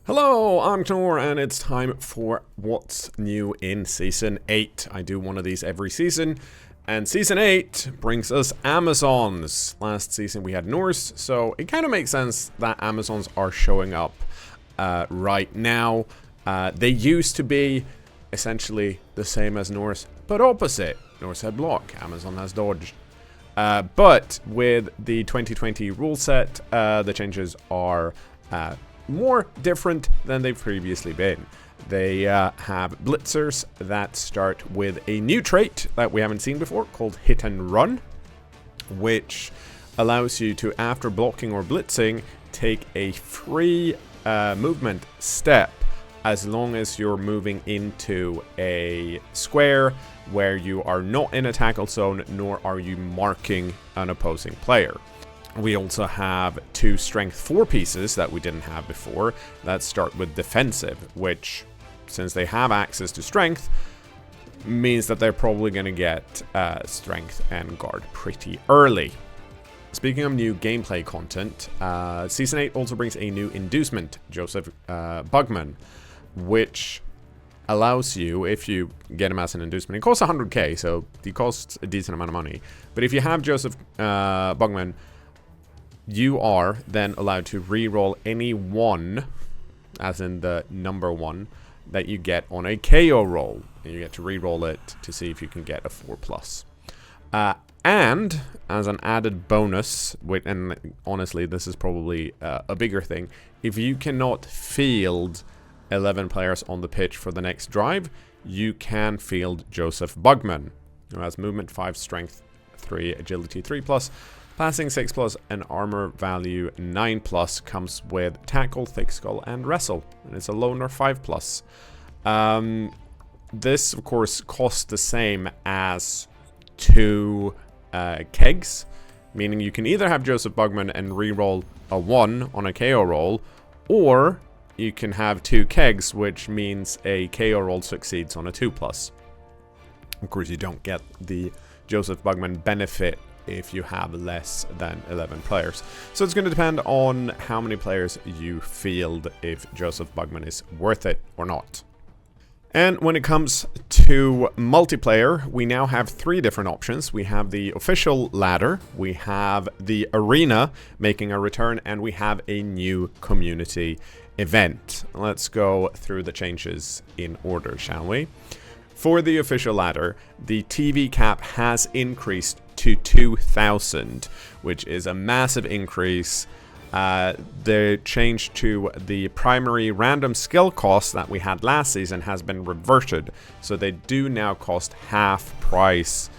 Hello, I'm cKnoor, and it's time for what's new in Season 8. I do one of these every season, and Season 8 brings us Amazons. Last season we had Norse, so it kind of makes sense that Amazons are showing up right now. They used to be essentially the same as Norse, but opposite. Norse had block, Amazon has dodge. But with the 2020 rule set, the changes are more different than they've previously been. They have blitzers that start with a new trait that we haven't seen before called hit and run, which allows you to, after blocking or blitzing, take a free movement step as long as you're moving into a square where you are not in a tackle zone, nor are you marking an opposing player. We also have two strength 4 pieces that we didn't have before that start with defensive, which, since they have access to strength, means that they're probably going to get strength and guard pretty early. Speaking of new gameplay content, Season 8 also brings a new inducement, Joseph Bugman, which allows you, if you get him as an inducement, it costs 100k, so he costs a decent amount of money. But if you have Joseph Bugman, you are then allowed to reroll any 1, as in the number 1, that you get on a KO roll. And you get to reroll it to see if you can get a 4+. And, as an added bonus, and honestly, this is probably a bigger thing, if you cannot field 11 players on the pitch for the next drive, you can field Joseph Bugman, who has movement 5, strength 3, agility 3+, passing 6+, and armor value 9+, comes with tackle, thick skull, and wrestle, and it's a loner 5+. This, of course, costs the same as 2 kegs, meaning you can either have Joseph Bugman and reroll a 1 on a KO roll, or you can have 2 kegs, which means a KO roll succeeds on a 2+. Of course, you don't get the Joseph Bugman benefit if you have less than 11 players. So it's going to depend on how many players you field if Joseph Bugman is worth it or not. And when it comes to multiplayer, we now have 3 different options. We have the official ladder, we have the arena making a return, and we have a new community event. Let's go through the changes in order, shall we? For the official ladder, the TV cap has increased to 2,000, which is a massive increase. The change to the primary random skill cost that we had last season has been reverted, so they do now cost half price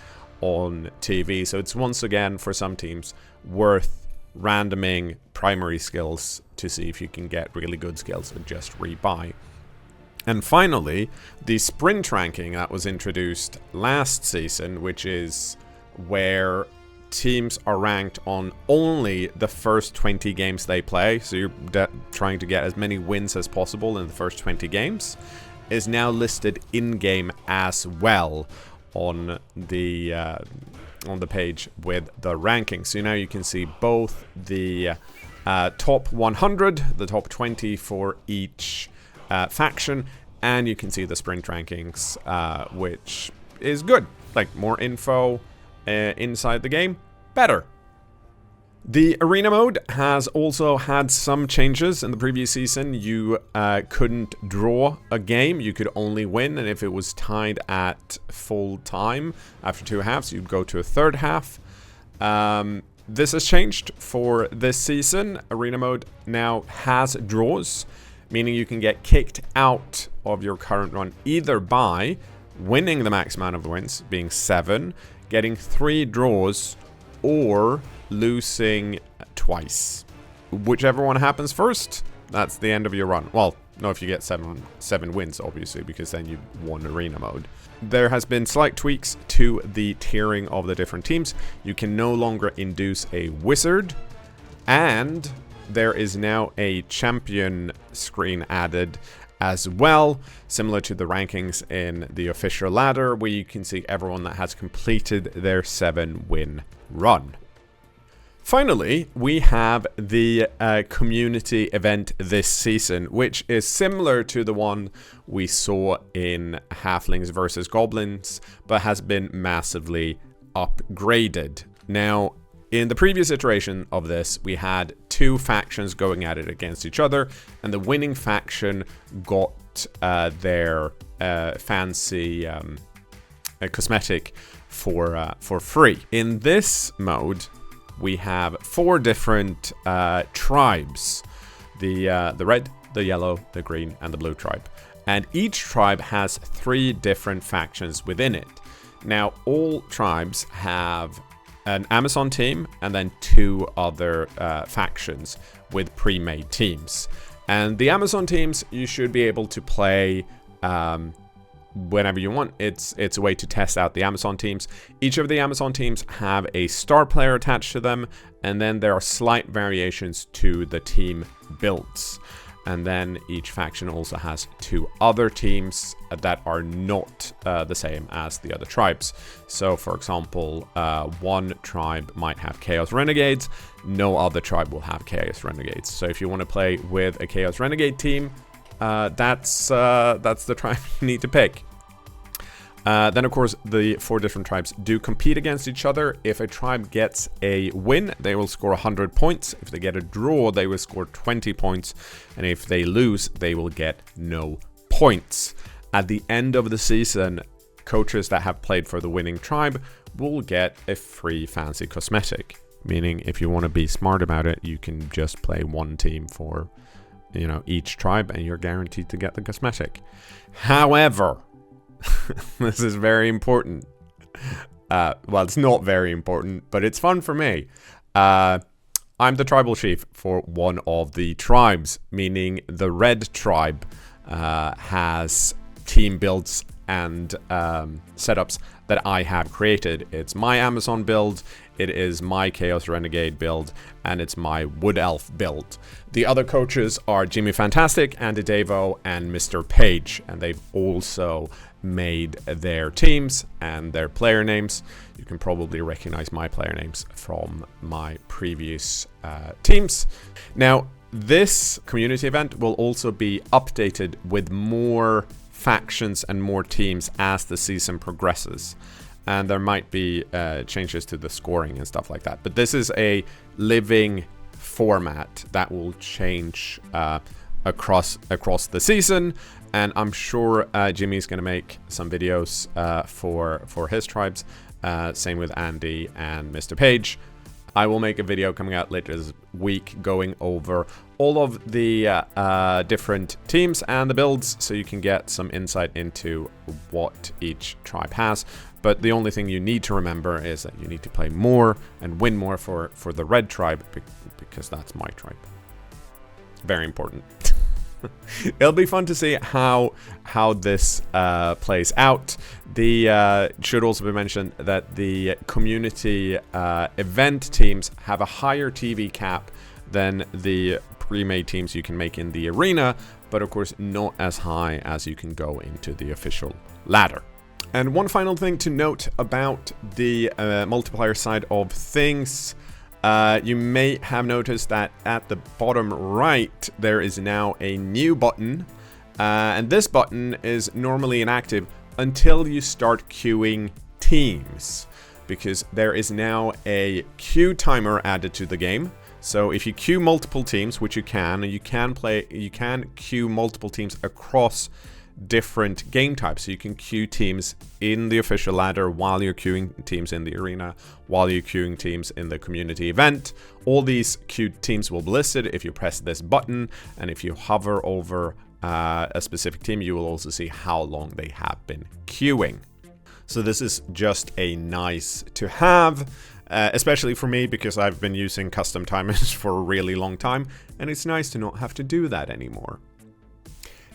on TV. So it's once again, for some teams, worth randoming primary skills to see if you can get really good skills and just rebuy. And finally, the sprint ranking that was introduced last season, which is where teams are ranked on only the first 20 games they play, so you're trying to get as many wins as possible in the first 20 games, is now listed in-game as well on the page with the rankings. So now you can see both the top 100, the top 20 for each faction, and you can see the sprint rankings, which is good. Like, more info inside the game, better. The arena mode has also had some changes. In the previous season, you couldn't draw a game, you could only win, and if it was tied at full time after 2 halves, you'd go to a third half. This has changed for this season. Arena mode now has draws, meaning you can get kicked out of your current run either by winning the max amount of wins, being 7, getting 3 draws, or losing twice. Whichever one happens first, that's the end of your run. Well, no, if you get 7 wins, obviously, because then you won arena mode. There has been slight tweaks to the tiering of the different teams. You can no longer induce a wizard, and there is now a champion screen added as well, similar to the rankings in the official ladder, where you can see everyone that has completed their 7-win run. Finally, we have the community event this season, which is similar to the one we saw in Halflings versus Goblins, but has been massively upgraded. Now, in the previous iteration of this, we had two factions going at it against each other, and the winning faction got their fancy cosmetic for free. In this mode, we have 4 different tribes: the red, the yellow, the green, and the blue tribe. And each tribe has 3 different factions within it. Now, all tribes have an Amazon team and then 2 other factions with pre-made teams. And the Amazon teams, you should be able to play whenever you want. It's a way to test out the Amazon teams. Each of the Amazon teams have a star player attached to them, and then there are slight variations to the team builds. And then each faction also has 2 other teams that are not the same as the other tribes. So, for example, one tribe might have Chaos Renegades. No other tribe will have Chaos Renegades. So if you want to play with a Chaos Renegade team, that's the tribe you need to pick. Then, of course, the 4 different tribes do compete against each other. If a tribe gets a win, they will score 100 points. If they get a draw, they will score 20 points. And if they lose, they will get no points. At the end of the season, coaches that have played for the winning tribe will get a free fancy cosmetic. Meaning, if you want to be smart about it, you can just play one team for, each tribe, and you're guaranteed to get the cosmetic. However, this is very important. Well, it's not very important, but it's fun for me. I'm the tribal chief for one of the tribes, meaning the red tribe has team builds and setups that I have created. It's my Amazon build, it is my Chaos Renegade build, and it's my Wood Elf build. The other coaches are Jimmy Fantastic, Andy Davo, and Mr. Page, and they've also made their teams and their player names. You can probably recognize my player names from my previous teams. Now, this community event will also be updated with more factions and more teams as the season progresses. And there might be changes to the scoring and stuff like that. But this is a living format that will change across the season. And I'm sure Jimmy's going to make some videos for his tribes. Same with Andy and Mr. Page. I will make a video coming out later this week going over all of the different teams and the builds, so you can get some insight into what each tribe has. But the only thing you need to remember is that you need to play more and win more for the red tribe, because that's my tribe. Very important. It'll be fun to see how this plays out. The should also be mentioned that the community event teams have a higher TV cap than the pre-made teams you can make in the arena, but of course not as high as you can go into the official ladder. And one final thing to note about the multiplayer side of things. You may have noticed that at the bottom right, there is now a new button. And this button is normally inactive until you start queuing teams, because there is now a queue timer added to the game. So if you queue multiple teams, which you can queue multiple teams across different game types. So you can queue teams in the official ladder while you're queuing teams in the arena, while you're queuing teams in the community event. All these queued teams will be listed if you press this button, and if you hover over a specific team, you will also see how long they have been queuing. So this is just a nice to have, especially for me, because I've been using custom timers for a really long time, and it's nice to not have to do that anymore.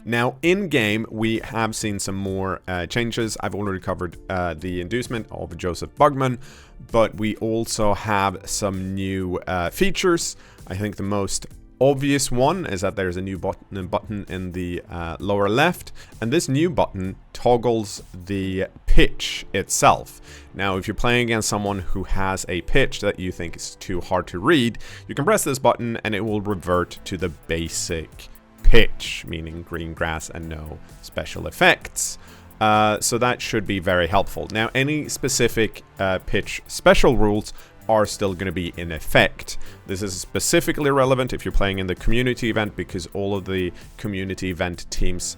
Now, in-game, we have seen some more changes. I've already covered the inducement of Joseph Bugman, but we also have some new features. I think the most obvious one is that there's a new button in the lower left, and this new button toggles the pitch itself. Now, if you're playing against someone who has a pitch that you think is too hard to read, you can press this button and it will revert to the basic pitch, meaning green grass and no special effects. So that should be very helpful. Now, any specific pitch special rules are still going to be in effect. This is specifically relevant if you're playing in the community event, because all of the community event teams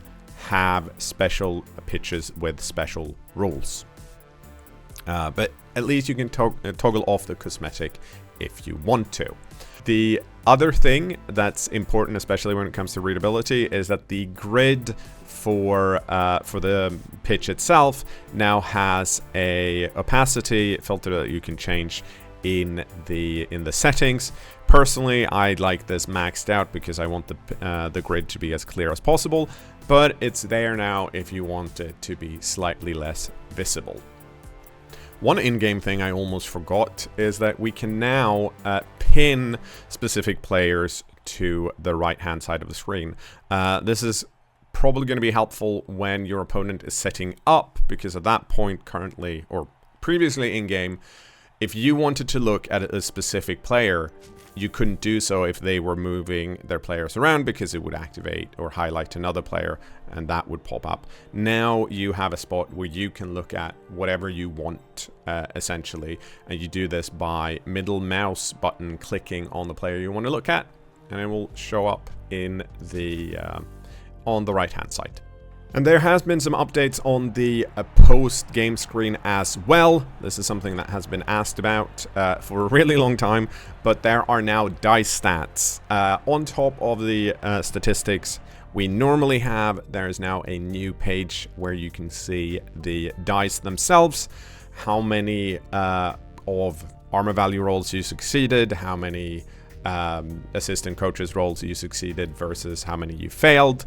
have special pitches with special rules. But at least you can toggle off the cosmetic if you want to. The other thing that's important, especially when it comes to readability, is that the grid for the pitch itself now has a opacity filter that you can change in the settings. Personally, I like this maxed out because I want the grid to be as clear as possible, but it's there now if you want it to be slightly less visible. One in-game thing I almost forgot is that we can now pin specific players to the right-hand side of the screen. This is probably going to be helpful when your opponent is setting up, because at that point currently, or previously in-game, if you wanted to look at a specific player, you couldn't do so if they were moving their players around, because it would activate or highlight another player and that would pop up. Now you have a spot where you can look at whatever you want, essentially, and you do this by middle mouse button clicking on the player you want to look at, and it will show up in the on the right hand side. And there has been some updates on the post-game screen as well. This is something that has been asked about for a really long time, but there are now dice stats. On top of the statistics we normally have, there is now a new page where you can see the dice themselves, how many of armor value rolls you succeeded, how many assistant coaches rolls you succeeded versus how many you failed.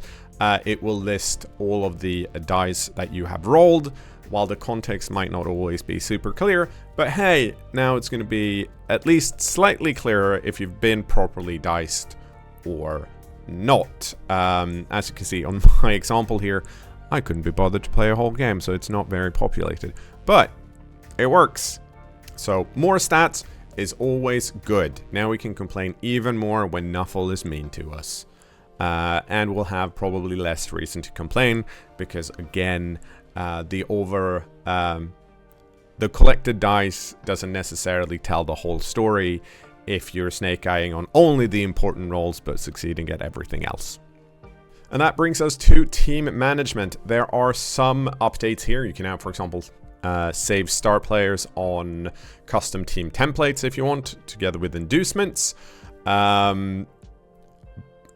It will list all of the dice that you have rolled. While the context might not always be super clear, but hey, now it's going to be at least slightly clearer if you've been properly diced or not. As you can see on my example here, I couldn't be bothered to play a whole game, so it's not very populated, but it works. So more stats is always good. Now we can complain even more when Nuffle is mean to us. And we'll have probably less reason to complain, because again, the collected dice doesn't necessarily tell the whole story if you're snake-eyeing on only the important rolls but succeeding at everything else. And that brings us to team management. There are some updates here. You can now, for example, save star players on custom team templates if you want, together with inducements.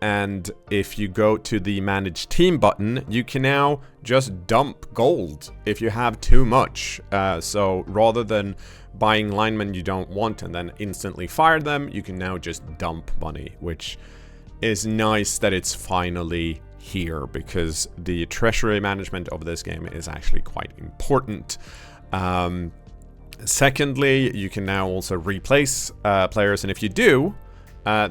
And if you go to the manage team button, you can now just dump gold if you have too much. So rather than buying linemen you don't want and then instantly fire them, you can now just dump money, which is nice that it's finally here, because the treasury management of this game is actually quite important. Secondly, you can now also replace players, and if you do,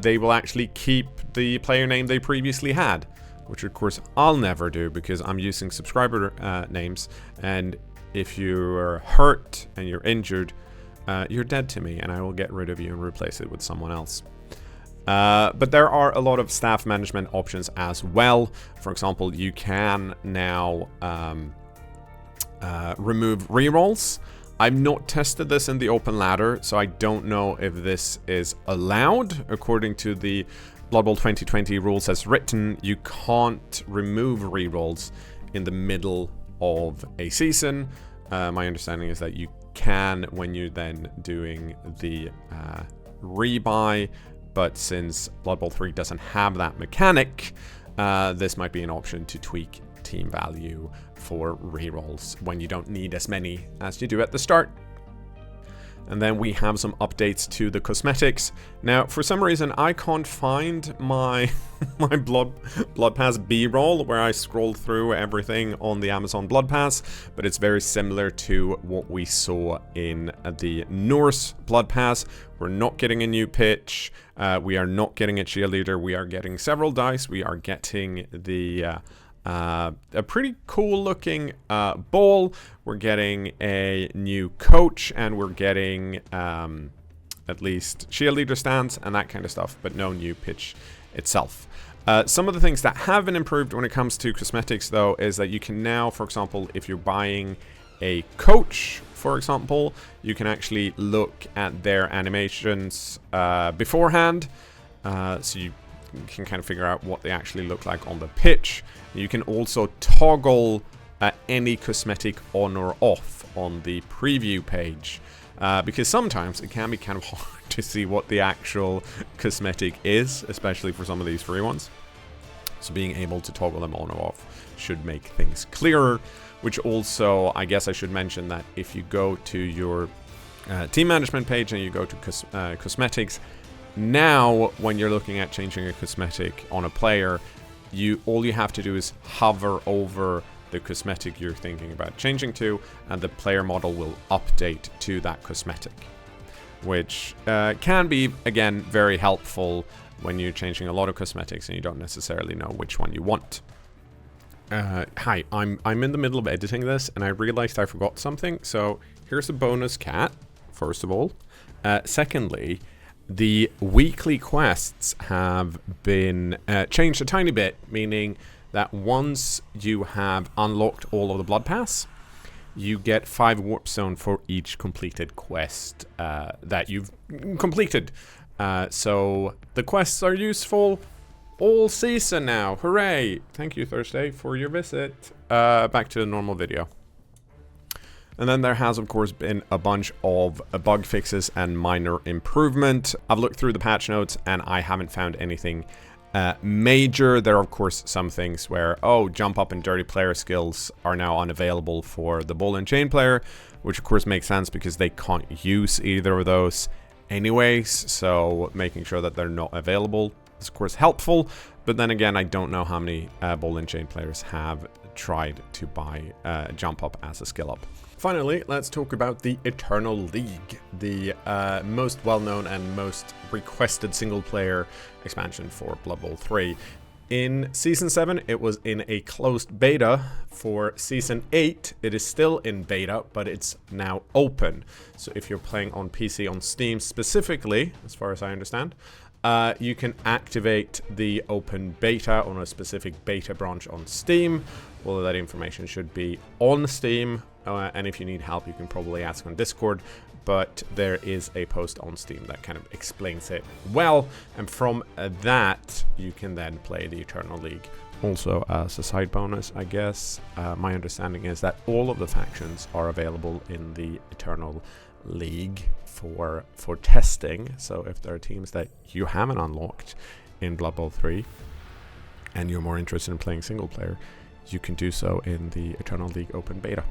they will actually keep the player name they previously had, which of course I'll never do because I'm using subscriber names, and if you're hurt and you're injured, you're dead to me and I will get rid of you and replace it with someone else. But there are a lot of staff management options as well. For example, you can now remove rerolls. I've not tested this in the open ladder, so I don't know if this is allowed. According to the Blood Bowl 2020 rules as written, you can't remove rerolls in the middle of a season. My understanding is that you can when you're then doing the rebuy, but since Blood Bowl 3 doesn't have that mechanic, this might be an option to tweak team value for rerolls when you don't need as many as you do at the start. And then we have some updates to the cosmetics. Now, for some reason, I can't find my my Blood Pass B-roll where I scroll through everything on the Amazon Blood Pass, but it's very similar to what we saw in the Norse Blood Pass. We're not getting a new pitch. We are not getting a cheerleader. We are getting several dice. We are getting the a pretty cool looking ball. We're getting a new coach, and we're getting at least cheerleader stands and that kind of stuff, but no new pitch itself. Some of the things that have been improved when it comes to cosmetics, though, is that you can now, for example, if you're buying a coach, for example, you can actually look at their animations beforehand, so you can kind of figure out what they actually look like on the pitch. You can also toggle any cosmetic on or off on the preview page, because sometimes it can be kind of hard to see what the actual cosmetic is, especially for some of these free ones. So being able to toggle them on or off should make things clearer, which also, I guess I should mention that if you go to your team management page and you go to cosmetics, now when you're looking at changing a cosmetic on a player, all you have to do is hover over the cosmetic you're thinking about changing to, and the player model will update to that cosmetic, which can be, again, very helpful when you're changing a lot of cosmetics and you don't necessarily know which one you want. Hi, I'm in the middle of editing this, and I realized I forgot something. So here's a bonus cat, first of all. Secondly, the weekly quests have been changed a tiny bit, meaning that once you have unlocked all of the Blood Pass, you get 5 warp stone for each completed quest that you've completed. So the quests are useful all season now. Hooray! Thank you, Thursday, for your visit. Back to the normal video. And then there has, of course, been a bunch of bug fixes and minor improvement. I've looked through the patch notes and I haven't found anything major. There are, of course, some things where, jump up and dirty player skills are now unavailable for the ball and chain player, which of course makes sense because they can't use either of those anyways. So making sure that they're not available is, of course, helpful. But then again, I don't know how many ball and chain players have tried to buy jump up as a skill up. Finally, let's talk about the Eternal League, the most well-known and most requested single-player expansion for Blood Bowl 3. In Season 7, it was in a closed beta. For Season 8, it is still in beta, but it's now open. So if you're playing on PC on Steam specifically, as far as I understand, you can activate the open beta on a specific beta branch on Steam. All of that information should be on Steam. And if you need help, you can probably ask on Discord, but there is a post on Steam that kind of explains it well, and from that, you can then play the Eternal League. Also, as a side bonus, I guess, my understanding is that all of the factions are available in the Eternal League for testing, so if there are teams that you haven't unlocked in Blood Bowl 3, and you're more interested in playing single player, you can do so in the Eternal League open beta.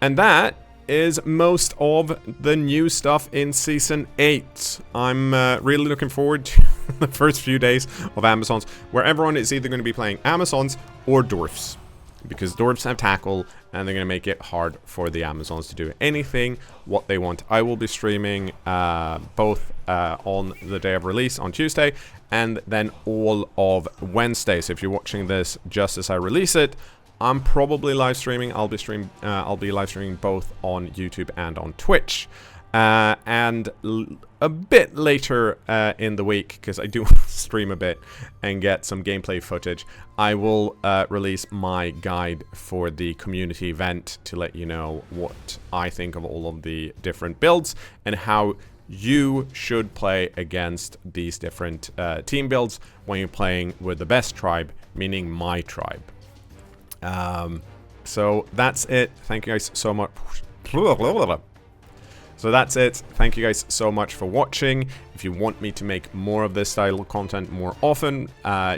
And that is most of the new stuff in Season 8. I'm really looking forward to the first few days of Amazons, where everyone is either going to be playing Amazons or Dwarfs, because Dwarfs have tackle, and they're going to make it hard for the Amazons to do anything what they want. I will be streaming both on the day of release on Tuesday, and then all of Wednesday. So if you're watching this just as I release it, I'm probably live streaming. I'll be live streaming both on YouTube and on Twitch. And a bit later in the week, because I do want to stream a bit and get some gameplay footage, I will release my guide for the community event to let you know what I think of all of the different builds and how you should play against these different team builds when you're playing with the best tribe, meaning my tribe. So that's it. Thank you guys so much. So that's it. Thank you guys so much for watching. If you want me to make more of this style of content more often,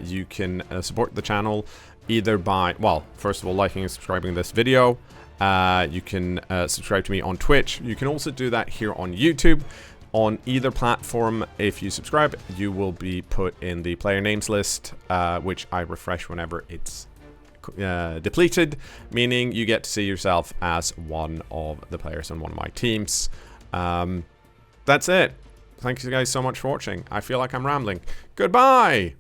you can support the channel either by, well, first of all, liking and subscribing this video, You can subscribe to me on Twitch. You can also do that here on YouTube. On either platform, if you subscribe, you will be put in the player names list, which I refresh whenever it's depleted, meaning you get to see yourself as one of the players on one of my teams. That's it. Thank you guys so much for watching. I feel like I'm rambling. Goodbye!